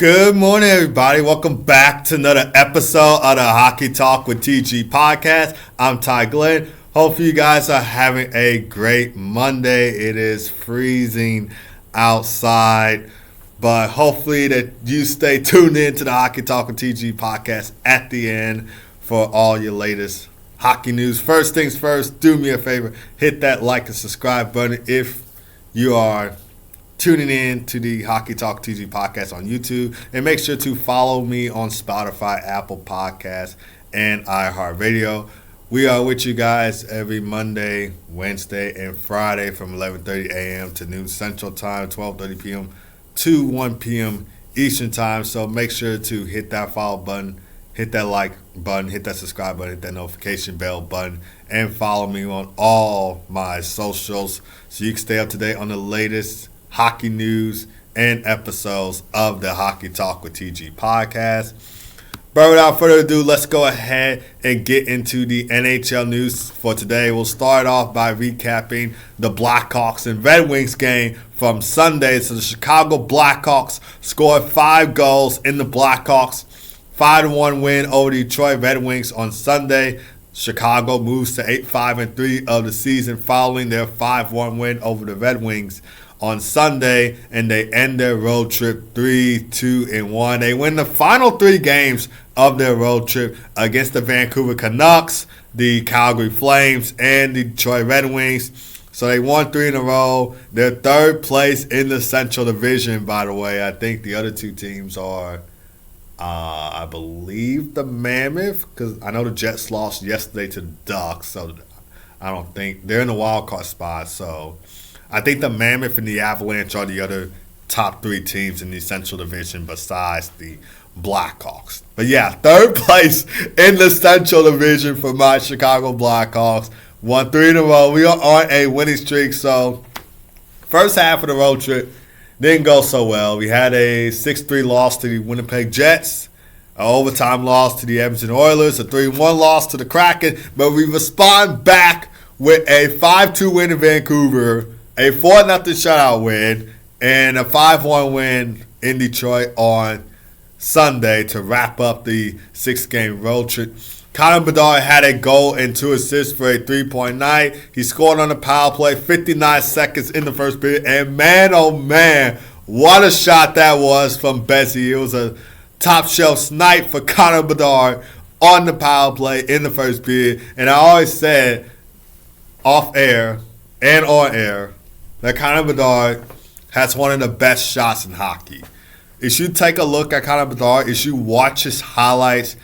Good morning, everybody. Welcome back to another episode of the Hockey Talk with TG podcast. I'm Ty Glenn. Hopefully you guys are having a great Monday. It is freezing outside, but hopefully that you stay tuned in to the Hockey Talk with TG podcast at the end for all your latest hockey news. First things first, do me a favor, hit that like and subscribe button if you are tuning in to the Hockey Talk TG podcast on YouTube, and make sure to follow me on Spotify, Apple Podcasts, and iHeart Radio. We are with you guys every Monday, Wednesday, and Friday from 11:30 a.m. to noon Central Time, 12:30 p.m. to 1 p.m. Eastern Time. So make sure to hit that follow button, hit that like button, hit that subscribe button, hit that notification bell button, and follow me on all my socials so you can stay up to date on the latest hockey news and episodes of the Hockey Talk with TG podcast. But without further ado, let's go ahead and get into the NHL news for today. We'll start off by recapping the Blackhawks and Red Wings game from Sunday. So the Chicago Blackhawks scored 5 goals in the Blackhawks 5-1 win over the Detroit Red Wings on Sunday. Chicago moves to 8-5-3 of the season following their 5-1 win over the Red Wings on Sunday, and they end their road trip 3-2-1. They win the final 3 games of their road trip against the Vancouver Canucks, the Calgary Flames, and the Detroit Red Wings. So they won 3 in a row. They're third place in the Central Division, by the way. I think the other 2 teams are, I believe, the Mammoth, because I know the Jets lost yesterday to the Ducks, so I don't think they're in the wild card spot. So I think the Mammoth and the Avalanche are the other top 3 teams in the Central Division besides the Blackhawks. But yeah, third place in the Central Division for my Chicago Blackhawks. Won 3 in a row. We are on a winning streak. So first half of the road trip didn't go so well. We had a 6-3 loss to the Winnipeg Jets, an overtime loss to the Edmonton Oilers, a 3-1 loss to the Kraken. But we respond back with a 5-2 win in Vancouver, a 4-0 shutout win, and a 5-1 win in Detroit on Sunday to wrap up the 6-game road trip. Connor Bedard had a goal and 2 assists for a 3-point night. He scored on the power play 59 seconds in the first period, and man, oh man, what a shot that was from Bessie. It was a top-shelf snipe for Connor Bedard on the power play in the first period. And I always said off air and on air that Connor Bedard has one of the best shots in hockey. If you take a look at Connor Bedard, if you watch his highlights,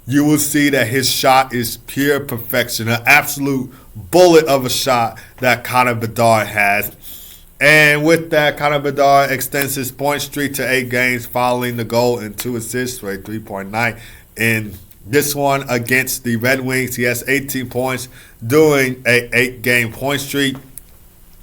you will see that his shot is pure perfection, an absolute bullet of a shot that Connor Bedard has. And with that, Connor Bedard extends his point streak to 8 games following the goal and 2 assists for a 3-point night. In this one against the Red Wings, he has 18 points during a 8-game point streak.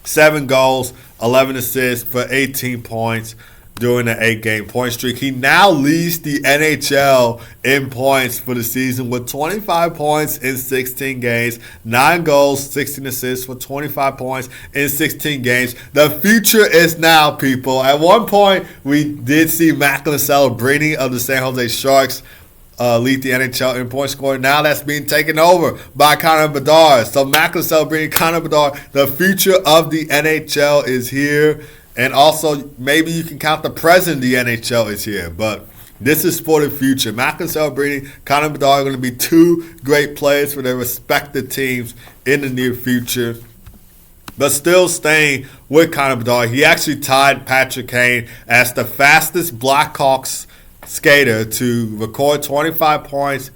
7 goals, 11 assists for 18 points during the 8-game point streak. He now leads the NHL in points for the season with 25 points in 16 games, 9 goals, 16 assists for 25 points in 16 games. The future is now, people. At one point, we did see Macklin Celebrini of the San Jose Sharks lead the NHL in point scoring. Now that's being taken over by Connor Bedard. So Macklin Celebrini, Connor Bedard, the future of the NHL is here. And also, maybe you can count the present of the NHL is here. But this is for the future. Macklin Celebrini, Connor Bedard are going to be 2 great players for their respective teams in the near future. But still staying with Connor Bedard, he actually tied Patrick Kane as the fastest Blackhawks skater to record 25 points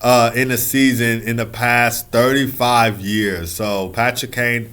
in a season in the past 35 years. So Patrick Kane,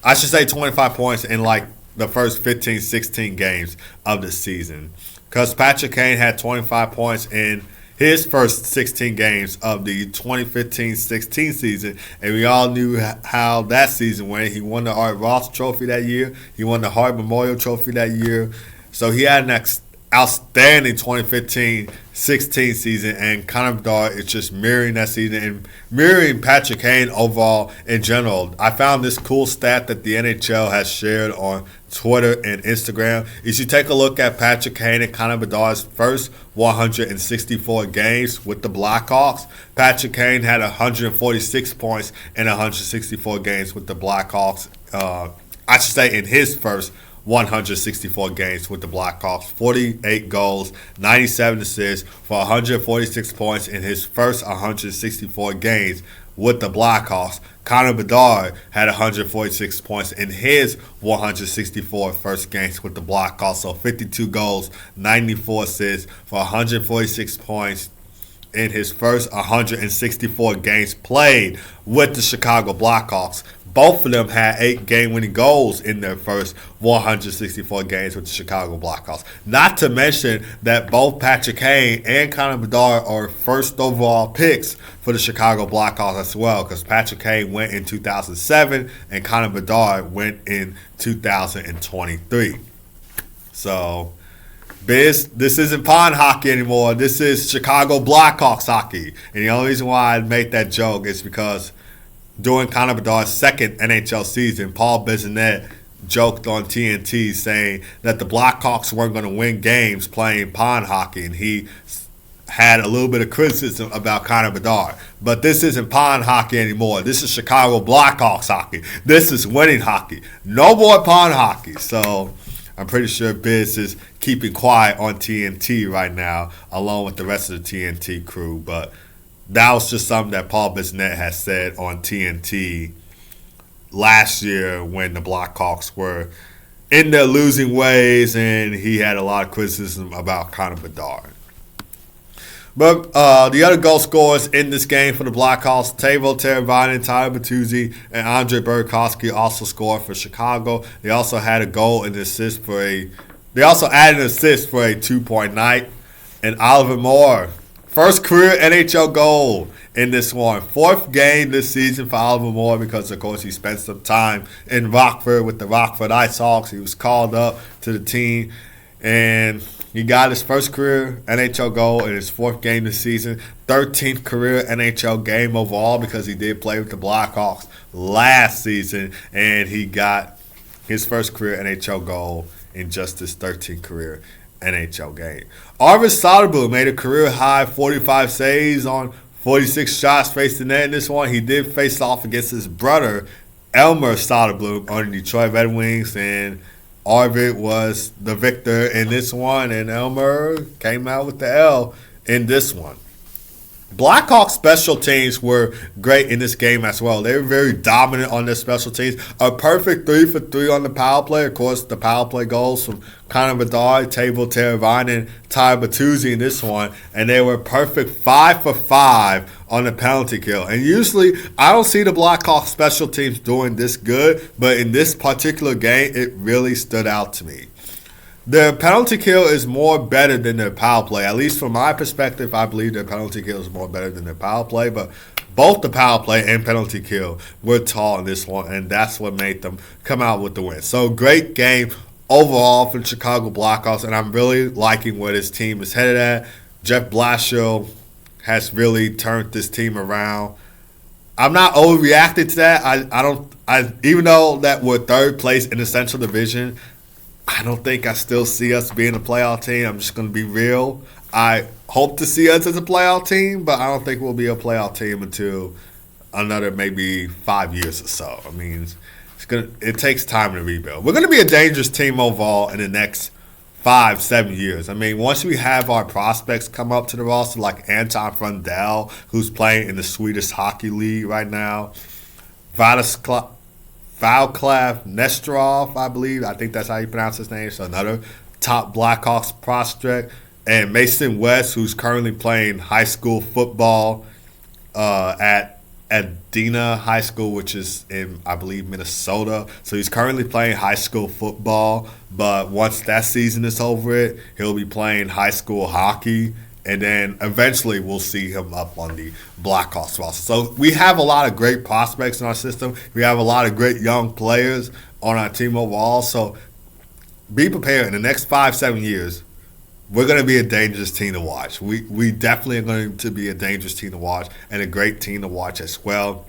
I should say 25 points in like the first 15, 16 games of the season. Because Patrick Kane had 25 points in his first 16 games of the 2015-16 season. And we all knew how that season went. He won the Art Ross Trophy that year. He won the Hart Memorial Trophy that year. So he had an outstanding 2015-16 season, and Connor Bedard is just mirroring that season and mirroring Patrick Kane overall in general. I found this cool stat that the NHL has shared on Twitter, and Instagram. You should take a look at Patrick Kane and Connor Bedard's first 164 games with the Blackhawks. Patrick Kane had 146 points in 164 games with the Blackhawks. I should say in his first 164 games with the Blackhawks, 48 goals, 97 assists for 146 points in his first 164 games with the Blackhawks. Connor Bedard had 146 points in his 164 first games with the Blackhawks, so 52 goals, 94 assists for 146 points in his first 164 games played with the Chicago Blackhawks. Both of them had 8 game-winning goals in their first 164 games with the Chicago Blackhawks. Not to mention that both Patrick Kane and Connor Bedard are first overall picks for the Chicago Blackhawks as well, because Patrick Kane went in 2007 and Connor Bedard went in 2023. So, Biz, this isn't pond hockey anymore. This is Chicago Blackhawks hockey. And the only reason why I made that joke is because during Connor Bedard's second NHL season, Paul Bissonnette joked on TNT saying that the Blackhawks weren't going to win games playing pond hockey, and he had a little bit of criticism about Connor Bedard. But this isn't pond hockey anymore. This is Chicago Blackhawks hockey. This is winning hockey. No more pond hockey. So I'm pretty sure Biz is keeping quiet on TNT right now, along with the rest of the TNT crew. But that was just something that Paul Bissonnette has said on TNT last year when the Blackhawks were in their losing ways, and he had a lot of criticism about Connor Bedard. But the other goal scorers in this game for the Blackhawks, Teuvo Teravainen, Tyler Bertuzzi, and Andre Burakovsky also scored for Chicago. They also had a goal and assist for a. They also added an assist for a 2-point night. And Oliver Moore, first career NHL goal in this one. 4th game this season for Oliver Moore because, of course, he spent some time in Rockford with the Rockford IceHawks. He was called up to the team, and he got his first career NHL goal in his 4th game this season. 13th career NHL game overall because he did play with the Blackhawks last season, and he got his first career NHL goal in just his 13th career NHL game. Arvid Soderblom made a career-high 45 saves on 46 shots faced the net in this one. He did face off against his brother, Elmer Soderblom, on the Detroit Red Wings, and Arvid was the victor in this one, and Elmer came out with the L in this one. Blackhawks special teams were great in this game as well. They were very dominant on their special teams. A perfect 3 for 3 on the power play. Of course, the power play goals from Connor Bedard, Teuvo Teravainen, and Tyler Bertuzzi in this one. And they were perfect 5 for 5 on the penalty kill. And usually, I don't see the Blackhawks special teams doing this good. But in this particular game, it really stood out to me. Their penalty kill is more better than their power play. At least from my perspective, I believe their penalty kill is more better than their power play. But both the power play and penalty kill were tall in this one, and that's what made them come out with the win. So great game overall for the Chicago Blackhawks, and I'm really liking where this team is headed at. Jeff Blashill has really turned this team around. I'm not overreacting to that. Even though that we're 3rd place in the Central Division, I don't think I still see us being a playoff team. I'm just going to be real. I hope to see us as a playoff team, but I don't think we'll be a playoff team until another maybe 5 years or so. I mean, it takes time to rebuild. We're going to be a dangerous team overall in the next 5-7 years. I mean, once we have our prospects come up to the roster, like Anton Frundell, who's playing in the Swedish Hockey League right now, Valklav Nesterov, I believe. I think that's how you pronounce his name. So another top Blackhawks prospect. And Mason West, who's currently playing high school football at Adena High School, which is in, I believe, Minnesota. So he's currently playing high school football. But once that season is over, he'll be playing high school hockey. And then eventually we'll see him up on the Blackhawks roster. So we have a lot of great prospects in our system. We have a lot of great young players on our team overall. So be prepared. In the next 5-7 years, we're going to be a dangerous team to watch. We definitely are going to be a dangerous team to watch and a great team to watch as well.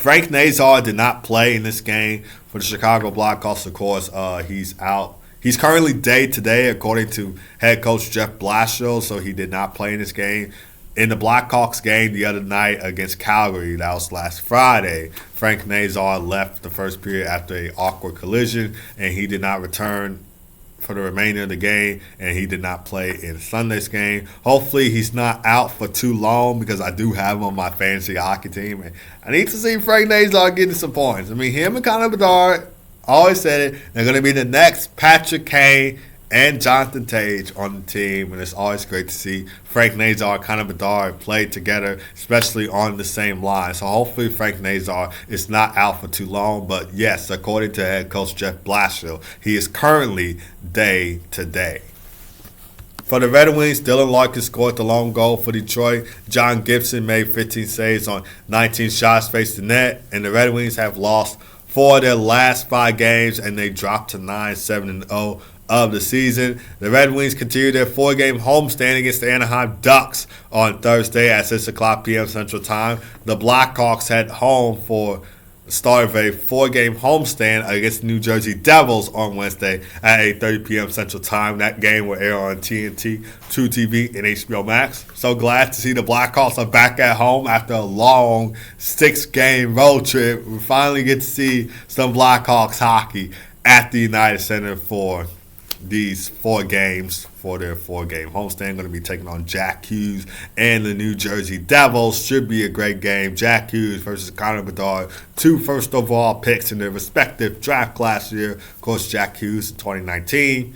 Frank Nazar did not play in this game for the Chicago Blackhawks. Of course, he's out. He's currently day-to-day, according to head coach Jeff Blashill, so he did not play in this game. In the Blackhawks game the other night against Calgary, that was last Friday, Frank Nazar left the first period after an awkward collision, and he did not return for the remainder of the game, and he did not play in Sunday's game. Hopefully he's not out for too long, because I do have him on my fantasy hockey team, and I need to see Frank Nazar getting some points. I mean, him and Connor Bedard, always said it, they're going to be the next Patrick Kane and Jonathan Tage on the team, and it's always great to see Frank Nazar and Connor Bedard play together, especially on the same line. So hopefully Frank Nazar is not out for too long, but yes, according to head coach Jeff Blashill, he is currently day-to-day. For the Red Wings, Dylan Larkin scored the lone goal for Detroit. John Gibson made 15 saves on 19 shots faced the net, and the Red Wings have lost 4 of their last 5 games, and they dropped to 9-7-0 of the season. The Red Wings continue their 4-game homestand against the Anaheim Ducks on Thursday at 6 o'clock p.m. Central Time. The Blackhawks head home for the start of a 4-game homestand against the New Jersey Devils on Wednesday at 8:30 p.m. Central Time. That game will air on TNT, True TV, and HBO Max. So glad to see the Blackhawks are back at home after a long 6-game road trip. We finally get to see some Blackhawks hockey at the United Center for these 4 games for their 4-game homestand. Going to be taking on Jack Hughes and the New Jersey Devils. Should be a great game. Jack Hughes versus Connor Bedard, 2 first overall picks in their respective draft class year. Of course, Jack Hughes in 2019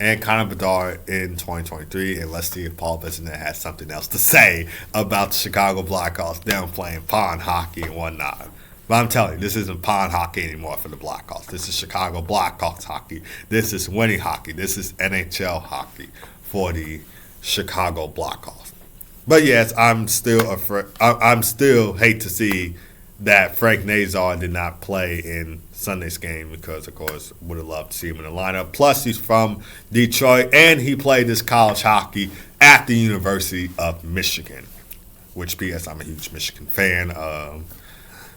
and Connor Bedard in 2023. And let's see if Paul Bissonnette has something else to say about the Chicago Blackhawks. Them playing pond hockey and whatnot. But I'm telling you, this isn't pond hockey anymore for the Blackhawks. This is Chicago Blackhawks hockey. This is winning hockey. This is NHL hockey for the Chicago Blackhawks. But yes, I'm still afraid. I'm still hate to see that Frank Nazar did not play in Sunday's game, because, of course, would have loved to see him in the lineup. Plus, he's from Detroit, and he played his college hockey at the University of Michigan, which, P.S., I'm a huge Michigan fan.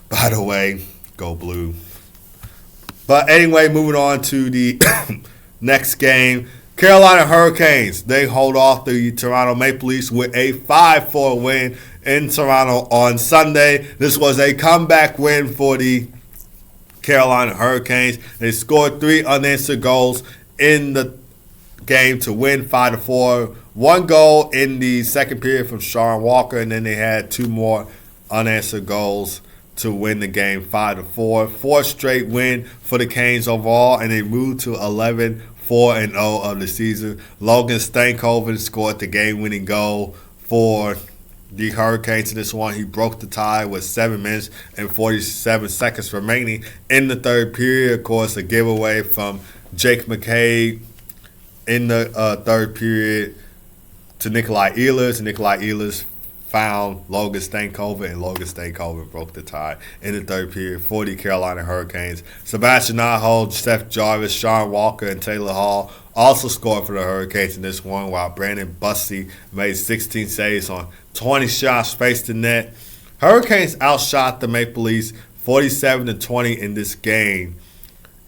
By the way, go blue. But anyway, moving on to the next game. Carolina Hurricanes, they hold off the Toronto Maple Leafs with a 5-4 win in Toronto on Sunday. This was a comeback win for the Carolina Hurricanes. They scored 3 unanswered goals in the game to win 5-4. 1 goal in the second period from Sean Walker, and then they had 2 more unanswered goals to win the game 5-4. 4th straight win for the Canes overall, and they moved to 11-4-0 of the season. Logan Stankoven scored the game-winning goal for the Hurricanes in this one. He broke the tie with 7 minutes and 47 seconds remaining in the third period. Of course, a giveaway from Jake McCabe in the third period to Nikolai Ehlers. Nikolai Ehlers found Logan Stankoven, and Logan Stankoven broke the tie in the third period for the Carolina Hurricanes. Sebastian Aho, Seth Jarvis, Sean Walker, and Taylor Hall also scored for the Hurricanes in this one, while Brandon Busty made 16 saves on 20 shots faced the net. Hurricanes outshot the Maple Leafs 47-20 in this game,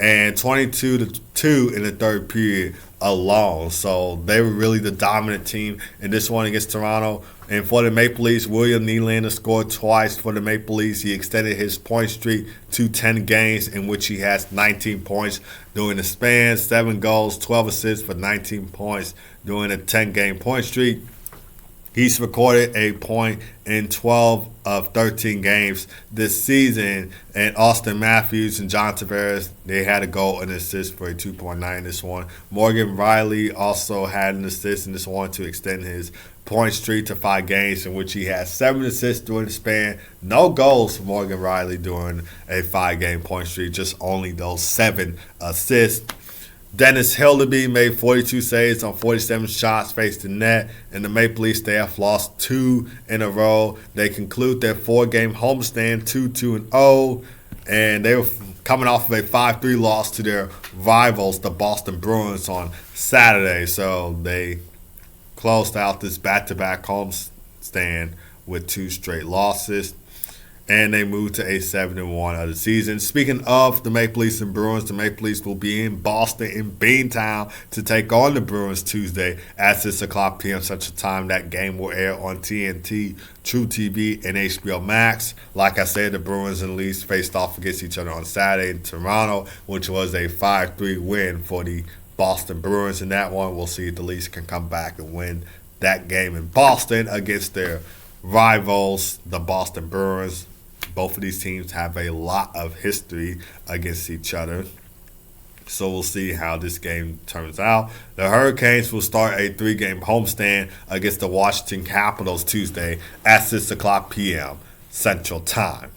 and 22-2 in the third period alone. So they were really the dominant team in this one against Toronto. And for the Maple Leafs, William Nylander scored twice for the Maple Leafs. He extended his point streak to 10 games, in which he has 19 points during the span, 7 goals, 12 assists for 19 points during a 10-game point streak. He's recorded a point in 12 of 13 games this season. And Austin Matthews and John Tavares, they had a goal and assist for a 2.9 in this one. Morgan Riley also had an assist in this one to extend his point streak to 5 games, in which he had 7 assists during the span. No goals for Morgan Riley during a 5-game point streak, just only those 7 assists. Dennis Hildeby made 42 saves on 47 shots faced the net, and the Maple Leafs, they have lost 2 in a row. They conclude their 4-game homestand 2-2-0, and they were coming off of a 5-3 loss to their rivals, the Boston Bruins, on Saturday. So they closed out this back-to-back homestand with 2 straight losses. and they moved to a 7-1 of the season. Speaking of the Maple Leafs and Bruins, the Maple Leafs will be in Boston, in Beantown, to take on the Bruins Tuesday at 6 o'clock p.m. Central Time. That game will air on TNT, True TV, and HBO Max. Like I said, the Bruins and Leafs faced off against each other on Saturday in Toronto, which was a 5-3 win for the Boston Bruins. In that one, we'll see if the Leafs can come back and win that game in Boston against their rivals, the Boston Bruins. Both of these teams have a lot of history against each other. So we'll see how this game turns out. The Hurricanes will start a 3-game homestand against the Washington Capitals Tuesday at 6 o'clock p.m. Central Time.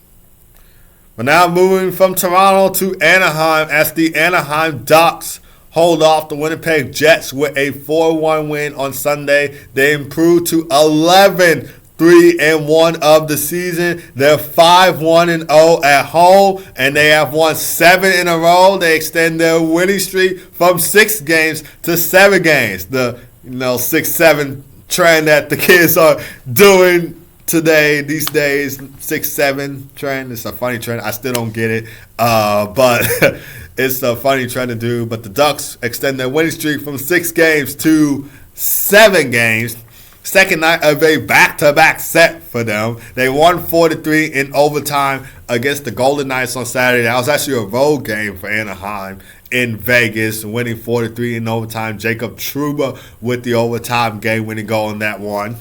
But now moving from Toronto to Anaheim as the Anaheim Ducks hold off the Winnipeg Jets with a 4-1 win on Sunday. They improved to 11-3-1 of the season. They're 5-1-0 at home, and they have won 7 in a row. They extend their winning streak from 6 games to 7 games. The 6-7 trend that the kids are doing today, these days, 6-7 trend. It's a funny trend. I still don't get it, but it's a funny trend to do. But the Ducks extend their winning streak from 6 games to 7 games. Second night of a back-to-back set for them. They won 4-3 in overtime against the Golden Knights on Saturday. That was actually a road game for Anaheim in Vegas, winning 4-3 in overtime. Jacob Trouba with the overtime game-winning goal in that one.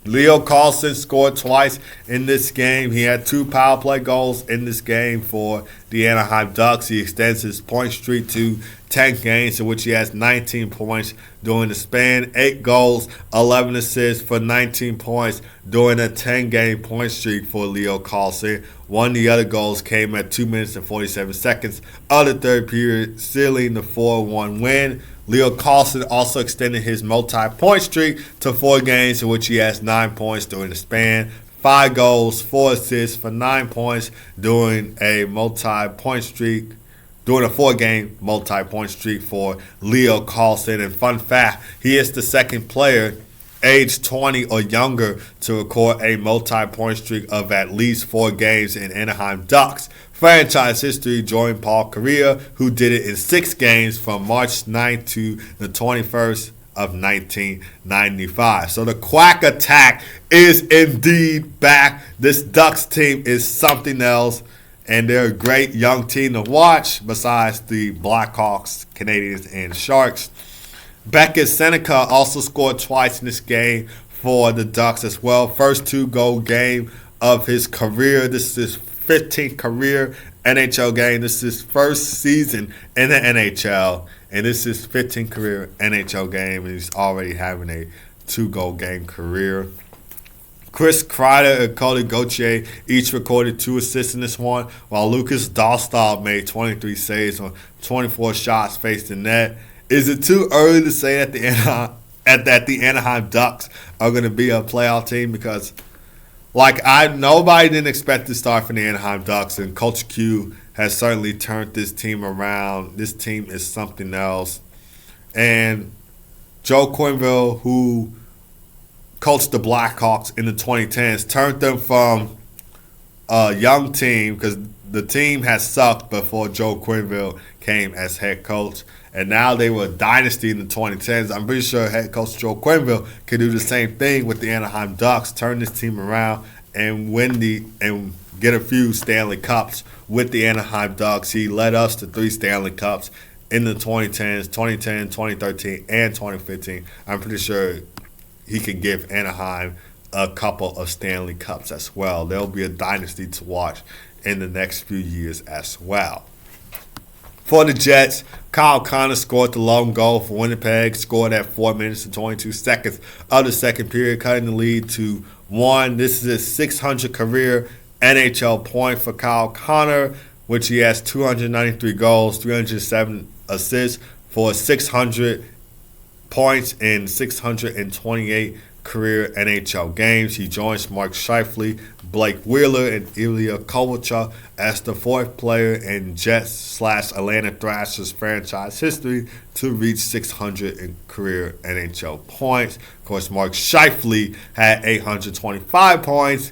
Leo Carlsson scored twice in this game. He had 2 power play goals in this game for the Anaheim Ducks. He extends his point streak to 10 games, in which he has 19 points during the span. 8 goals, 11 assists for 19 points during a 10-game point streak for Leo Carlsson. One of the other goals came at 2 minutes and 47 seconds of the third period, sealing the 4-1 win. Leo Carlsson also extended his multi-point streak to 4 games, in which he has 9 points during the span. 5 goals, 4 assists for 9 points during a multi-point streak, during a 4-game multi-point streak for Leo Carlsson. And fun fact, he is the second player age 20 or younger to record a multi-point streak of at least 4 games in Anaheim Ducks franchise history, joined Paul Kariya, who did it in 6 games from March 9th to the 21st of 1995. So the Quack Attack is indeed back. This Ducks team is something else, and they're a great young team to watch besides the Blackhawks, Canadians, and Sharks. Beckett Seneca also scored twice in this game for the Ducks as well. First 2-goal game of his career. This is his 15th career NHL game. This is his first season in the NHL, and this is his 15th career NHL game, and he's already having a 2-goal game career. Chris Kreider and Cody Gauthier each recorded 2 assists in this one, while Lucas Dostal made 23 saves on 24 shots faced in net. Is it too early to say that the Anaheim Ducks are going to be a playoff team? Because nobody didn't expect to start from the Anaheim Ducks, and Coach Q has certainly turned this team around. This team is something else. And Joe Quenneville, who coached the Blackhawks in the 2010s, turned them from a young team, because the team has sucked before Joe Quenneville came as head coach, and now they were a dynasty in the 2010s. I'm pretty sure head coach Joe Quenneville could do the same thing with the Anaheim Ducks, turn this team around and get a few Stanley Cups with the Anaheim Ducks. He led us to 3 Stanley Cups in the 2010s, 2010, 2013, and 2015. I'm pretty sure he can give Anaheim a couple of Stanley Cups as well. There'll be a dynasty to watch in the next few years as well. For the Jets, Kyle Connor scored the lone goal for Winnipeg, scored at 4 minutes and 22 seconds of the second period, cutting the lead to 1. This is his 600 career NHL point for Kyle Connor, which he has 293 goals, 307 assists for 600 points in 628 career NHL games. He joins Mark Scheifele, Blake Wheeler, and Ilya Kovalchuk as the 4th player in Jets/Atlanta Thrashers franchise history to reach 600 in career NHL points. Of course, Mark Scheifele had 825 points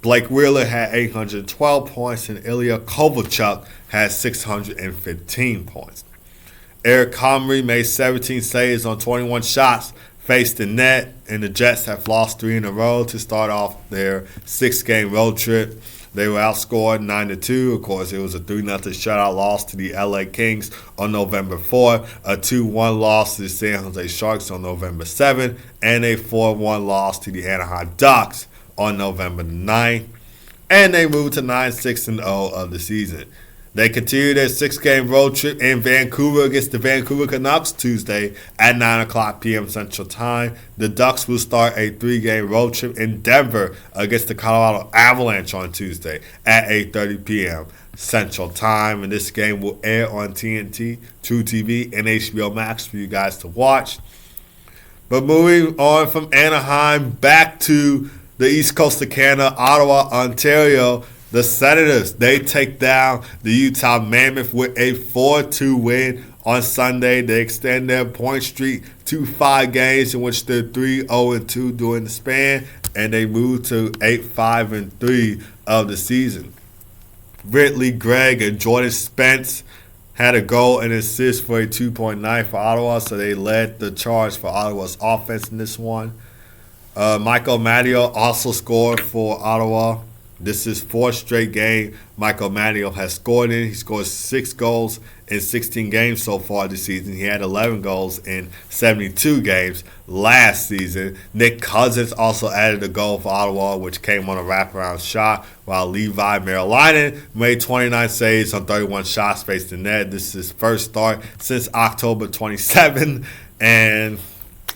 Blake Wheeler had 812 points, and Ilya Kovalchuk had 615 points. Eric Comrie made 17 saves on 21 shots faced the net, and the Jets have lost 3 in a row to start off their 6-game road trip. They were outscored 9-2. Of course, it was a 3-0 shutout loss to the LA Kings on November 4, a 2-1 loss to the San Jose Sharks on November 7, and a 4-1 loss to the Anaheim Ducks on November 9. And they moved to 9-6-0 of the season. They continue their 6-game road trip in Vancouver against the Vancouver Canucks Tuesday at 9 p.m. Central Time. The Ducks will start a 3-game road trip in Denver against the Colorado Avalanche on Tuesday at 8:30 p.m. Central Time. And this game will air on TNT, True TV, and HBO Max for you guys to watch. But moving on from Anaheim back to the East Coast of Canada, Ottawa, Ontario, the Senators, they take down the Utah Mammoth with a 4-2 win on Sunday. They extend their point streak to 5 games in which they're 3-0-2 during the span, and they move to 8-5-3 of the season. Ridley Gregg and Jordan Spence had a goal and assist for a 2.9 for Ottawa, so they led the charge for Ottawa's offense in this one. Michael Matteo also scored for Ottawa. This is 4th straight game Michael Matteo has scored in. He scored 6 goals in 16 games so far this season. He had 11 goals in 72 games last season. Nick Cousins also added a goal for Ottawa, which came on a wraparound shot, while Levi Merilainen made 29 saves on 31 shots faced the net. This is his first start since October 27, and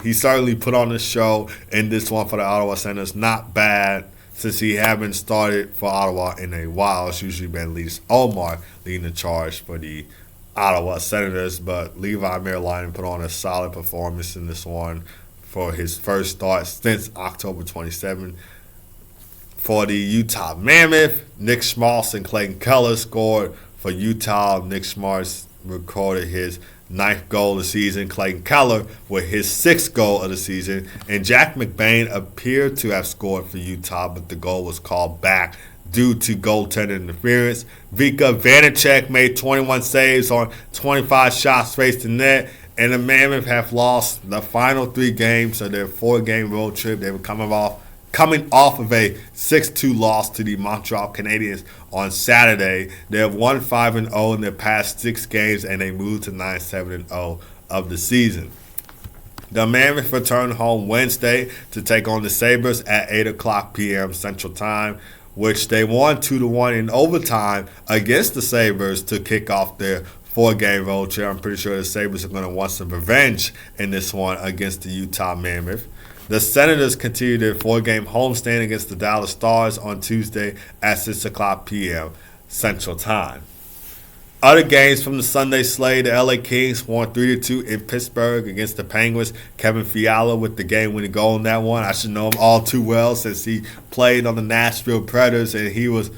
he certainly put on the show in this one for the Ottawa Senators. Not bad, since he haven't started for Ottawa in a while. It's usually been Linus Ullmark leading the charge for the Ottawa Senators, but Levi Merilainen put on a solid performance in this one for his first start since October 27. For the Utah Mammoth, Nick Schmaltz and Clayton Keller scored for Utah. Nick Schmaltz recorded his 9th goal of the season. Clayton Keller with his 6th goal of the season. And Jack McBain appeared to have scored for Utah, but the goal was called back due to goaltender interference. Vika Vanacek made 21 saves on 25 shots faced the net. And the Mammoth have lost the final 3 games of their 4-game road trip. They were coming off of a 6-2 loss to the Montreal Canadiens on Saturday. They have won 5-0 in their past 6 games, and they moved to 9-7-0 of the season. The Mammoth return home Wednesday to take on the Sabres at 8 p.m. Central Time, which they won 2-1 in overtime against the Sabres to kick off their 4-game road trip. I'm pretty sure the Sabres are going to want some revenge in this one against the Utah Mammoth. The Senators continue their 4-game homestand against the Dallas Stars on Tuesday at 6 p.m. Central Time. Other games from the Sunday slate, the LA Kings won 3-2 in Pittsburgh against the Penguins. Kevin Fiala with the game-winning goal in that one. I should know him all too well since he played on the Nashville Predators, and he was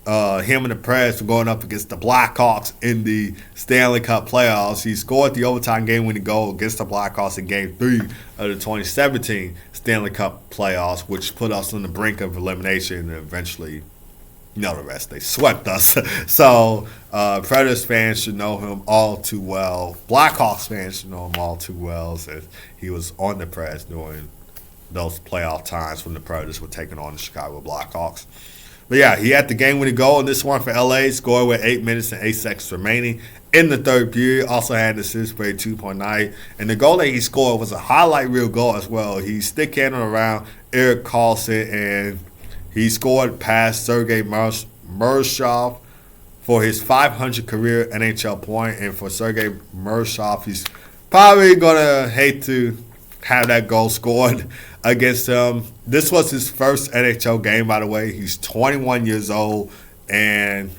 him and the Preds were going up against the Blackhawks in the Stanley Cup playoffs. He scored the overtime game-winning goal against the Blackhawks in Game 3 of the 2017 Stanley Cup playoffs, which put us on the brink of elimination, and eventually, you know the rest. They swept us. So Predators fans should know him all too well. Blackhawks fans should know him all too well, since he was on the Preds during those playoff times when the Predators were taking on the Chicago Blackhawks. But yeah, he had the game-winning goal in this one for LA, scored with 8 minutes and 8 seconds remaining in the third period. Also had an assist for a 2.9. And the goal that he scored was a highlight reel goal as well. He stick-handed around Erik Karlsson, and he scored past Sergei Mershov for his 500 career NHL point. And for Sergei Mershov, he's probably going to hate to have that goal scored against him. This was his first NHL game, by the way. He's 21 years old, and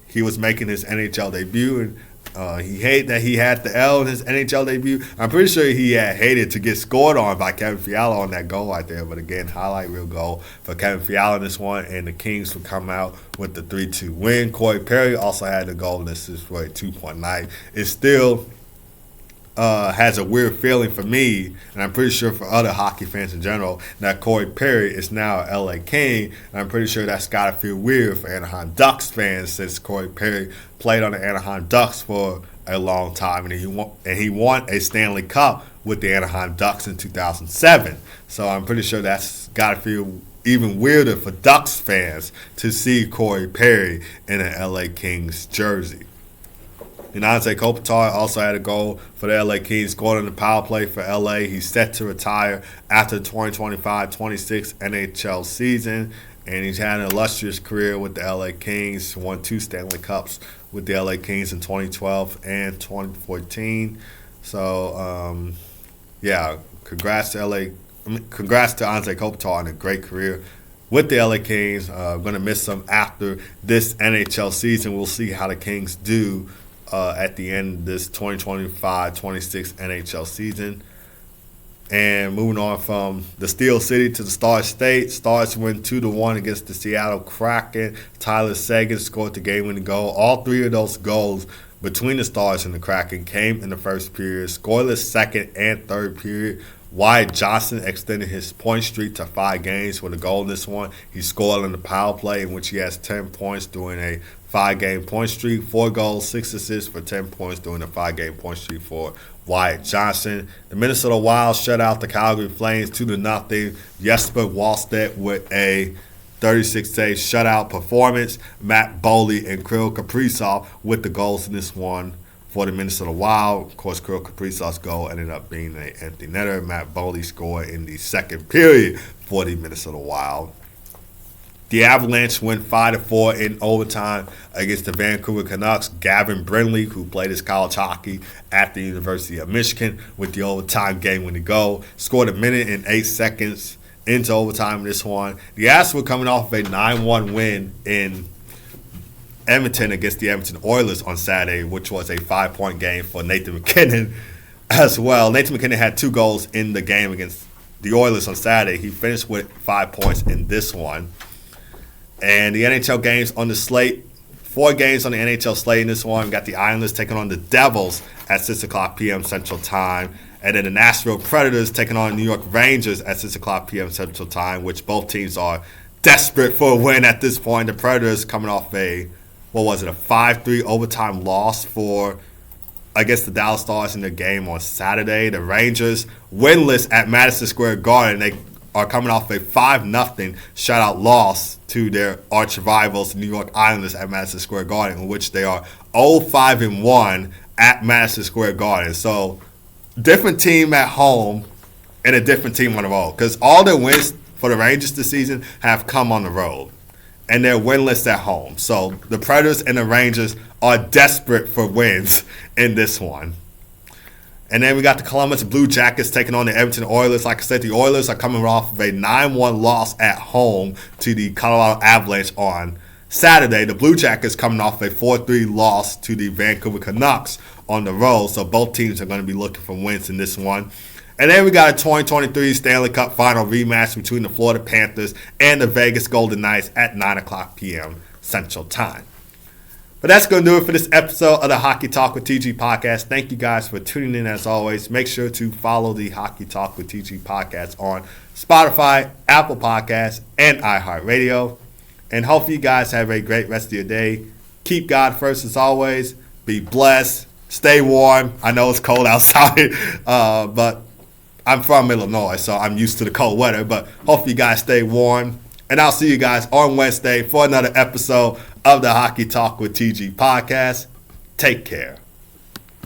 he was making his NHL debut. And he hated that he had the L in his NHL debut. I'm pretty sure he had hated to get scored on by Kevin Fiala on that goal right there. But again, highlight reel goal for Kevin Fiala in this one, and the Kings would come out with the 3-2 win. Corey Perry also had the goal. This is for a 2.9. It's still has a weird feeling for me, and I'm pretty sure for other hockey fans in general, that Corey Perry is now an LA King, and I'm pretty sure that's got to feel weird for Anaheim Ducks fans since Corey Perry played on the Anaheim Ducks for a long time, and he won a Stanley Cup with the Anaheim Ducks in 2007. So I'm pretty sure that's got to feel even weirder for Ducks fans to see Corey Perry in an LA Kings jersey. Anze Kopitar also had a goal for the LA Kings, scored on the power play for LA. He's set to retire after the 2025-26 NHL season, and he's had an illustrious career with the LA Kings. Won 2 Stanley Cups with the LA Kings in 2012 and 2014. So, congrats to Anze Kopitar on a great career with the LA Kings. Going to miss him after this NHL season. We'll see how the Kings do at the end of this 2025-26 NHL season. And moving on from the Steel City to the Star State. Stars win 2-1 against the Seattle Kraken. Tyler Seguin scored the game-winning goal. All 3 of those goals between the Stars and the Kraken came in the first period. Scoreless second and third period. Wyatt Johnston extended his point streak to 5 games with a goal in this one. He scored on the power play, in which he has 10 points during a 5-game point streak. 4 goals, 6 assists for 10 points during a 5-game point streak for Wyatt Johnston. The Minnesota Wild shut out the Calgary Flames 2-0. Jesper Wallstedt with a 36-save shutout performance. Matt Boley and Kirill Kaprizov with the goals in this one for the Minnesota Wild. Of course, Kirill Kaprizov's goal ended up being an empty netter. Matt Boley scored in the second period for the Minnesota Wild. The Avalanche win 5-4 in overtime against the Vancouver Canucks. Gavin Brindley, who played his college hockey at the University of Michigan, with the overtime game-winning goal, scored 1 minute and 8 seconds into overtime in this one. The Avs were coming off of a 9-1 win in Edmonton against the Edmonton Oilers on Saturday, which was a 5-point game for Nathan MacKinnon as well. Nathan MacKinnon had 2 goals in the game against the Oilers on Saturday. He finished with 5 points in this one. And the NHL games on the slate, 4 games on the NHL slate in this one. We got the Islanders taking on the Devils at 6 o'clock p.m. Central Time. And then the Nashville Predators taking on the New York Rangers at 6 o'clock p.m. Central Time, which both teams are desperate for a win at this point. The Predators coming off a 5-3 overtime loss for, I guess, the Dallas Stars in their game on Saturday. The Rangers winless at Madison Square Garden. They are coming off a 5-0 shutout loss to their arch rivals, the New York Islanders, at Madison Square Garden, in which they are 0-5-1 at Madison Square Garden. So, different team at home and a different team on the road, because all their wins for the Rangers this season have come on the road, and they're winless at home. So, the Predators and the Rangers are desperate for wins in this one. And then we got the Columbus Blue Jackets taking on the Edmonton Oilers. Like I said, the Oilers are coming off of a 9-1 loss at home to the Colorado Avalanche on Saturday. The Blue Jackets coming off a 4-3 loss to the Vancouver Canucks on the road. So both teams are going to be looking for wins in this one. And then we got a 2023 Stanley Cup Final rematch between the Florida Panthers and the Vegas Golden Knights at 9 o'clock p.m. Central Time. But that's going to do it for this episode of the Hockey Talk with TG podcast. Thank you guys for tuning in as always. Make sure to follow the Hockey Talk with TG podcast on Spotify, Apple Podcasts, and iHeart Radio. And hopefully you guys have a great rest of your day. Keep God first as always. Be blessed. Stay warm. I know it's cold outside, but I'm from Illinois, so I'm used to the cold weather. But hopefully you guys stay warm. And I'll see you guys on Wednesday for another episode of the Hockey Talk with TG podcast. Take care.